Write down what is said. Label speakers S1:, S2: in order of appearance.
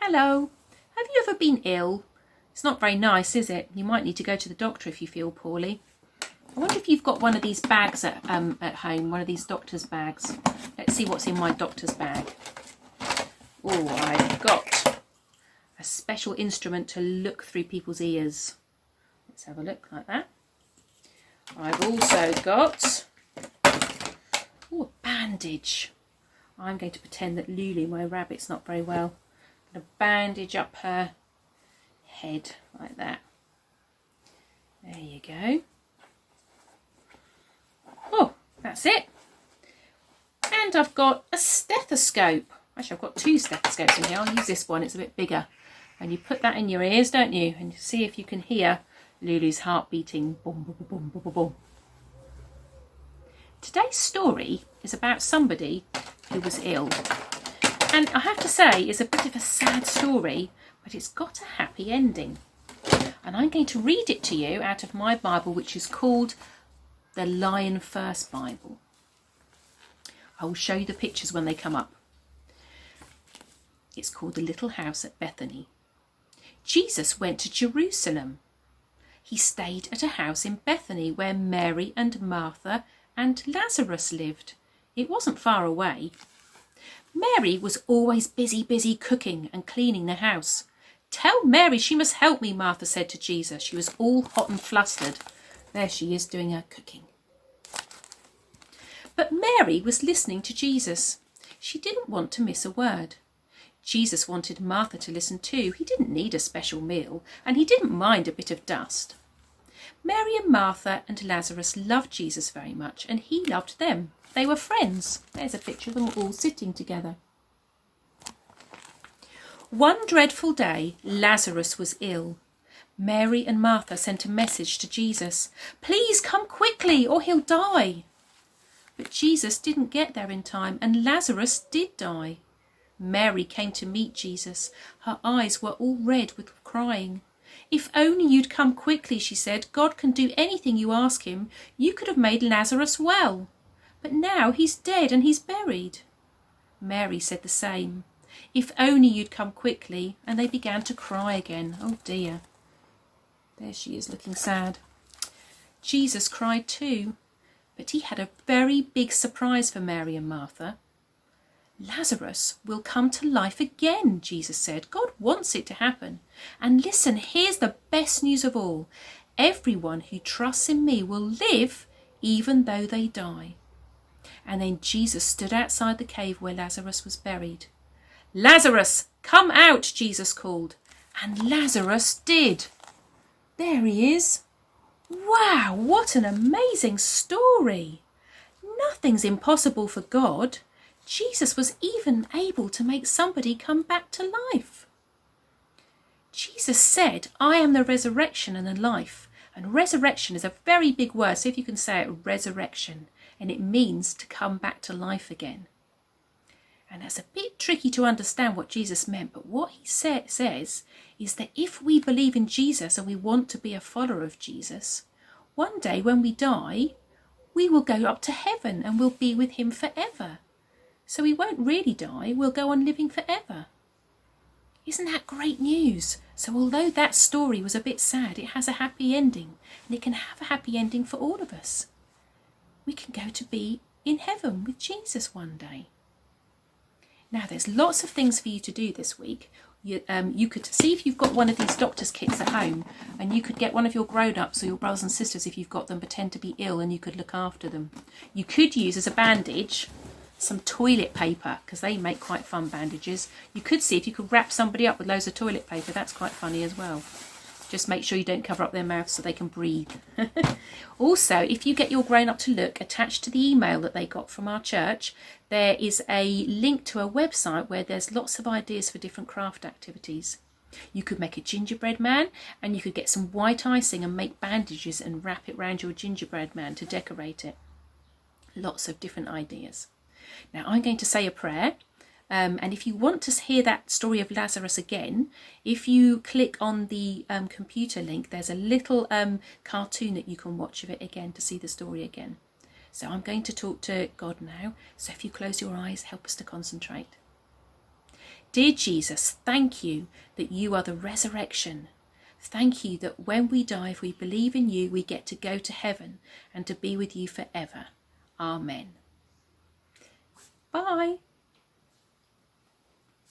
S1: Hello. Have you ever been ill? It's not very nice, is it? You might need to go to the doctor if you feel poorly. I wonder if you've got one of these bags at home, one of these doctor's bags. Let's see what's in my doctor's bag. Oh, I've got a special instrument to look through people's ears. Let's have a look like that. I've also got a bandage. I'm going to pretend that Lulu, my rabbit's not very well. I'm going to bandage up her head like that. There you go. Oh, that's it. And I've got a stethoscope. Actually, I've got two stethoscopes in here. I'll use this one, it's a bit bigger. And you put that in your ears, don't you? And you see if you can hear Lulu's heart beating. Boom, boom, boom, boom, boom, boom. Today's story is about somebody who was ill. And I have to say, it's a bit of a sad story, but it's got a happy ending. And I'm going to read it to you out of my Bible, which is called the Lion First Bible. I will show you the pictures when they come up. It's called The Little House at Bethany. Jesus went to Jerusalem. He stayed at a house in Bethany where Mary and Martha and Lazarus lived. It wasn't far away. Mary was always busy cooking and cleaning the house. "Tell Mary she must help me," Martha said to Jesus. She was all hot and flustered. There she is doing her cooking. But Mary was listening to Jesus. She didn't want to miss a word. Jesus wanted Martha to listen too. He didn't need a special meal, and he didn't mind a bit of dust. Mary and Martha and Lazarus loved Jesus very much, and he loved them. They were friends. There's a picture of them all sitting together. One dreadful day, Lazarus was ill. Mary and Martha sent a message to Jesus. "Please come quickly or he'll die." But Jesus didn't get there in time, and Lazarus did die. Mary came to meet Jesus. Her eyes were all red with crying. "If only you'd come quickly," she said. "God can do anything you ask him. You could have made Lazarus well. But now he's dead and he's buried." Mary said the same. "If only you'd come quickly." And they began to cry again. Oh dear. There she is looking sad. Jesus cried too, but he had a very big surprise for Mary and Martha. "Lazarus will come to life again," Jesus said. "God wants it to happen. And listen, here's the best news of all. Everyone who trusts in me will live even though they die." And then Jesus stood outside the cave where Lazarus was buried. "Lazarus, come out," Jesus called. And Lazarus did. There he is. Wow, what an amazing story. Nothing's impossible for God. Jesus was even able to make somebody come back to life. Jesus said, "I am the resurrection and the life." And resurrection is a very big word, so if you can say it, resurrection. And it means to come back to life again. And that's a bit tricky to understand what Jesus meant, but what he says is that if we believe in Jesus and we want to be a follower of Jesus, one day when we die, we will go up to heaven and we'll be with him forever. So we won't really die, we'll go on living forever. Isn't that great news? So although that story was a bit sad, it has a happy ending, and it can have a happy ending for all of us. We can go to be in heaven with Jesus one day. Now there's lots of things for you to do this week. You could see if you've got one of these doctor's kits at home, and you could get one of your grown-ups or your brothers and sisters, if you've got them, pretend to be ill, and you could look after them. You could use as a bandage some toilet paper, because they make quite fun bandages. You could see if you could wrap somebody up with loads of toilet paper. That's quite funny as well. Just make sure you don't cover up their mouth so they can breathe. Also, if you get your grown-up to look, attached to the email that they got from our church, there is a link to a website where there's lots of ideas for different craft activities. You could make a gingerbread man, and you could get some white icing and make bandages and wrap it around your gingerbread man to decorate it. Lots of different ideas. Now I'm going to say a prayer. And if you want to hear that story of Lazarus again, if you click on the computer link, there's a little cartoon that you can watch of it again to see the story again. So I'm going to talk to God now. So if you close your eyes, help us to concentrate. Dear Jesus, thank you that you are the resurrection. Thank you that when we die, if we believe in you, we get to go to heaven and to be with you forever. Amen. Bye.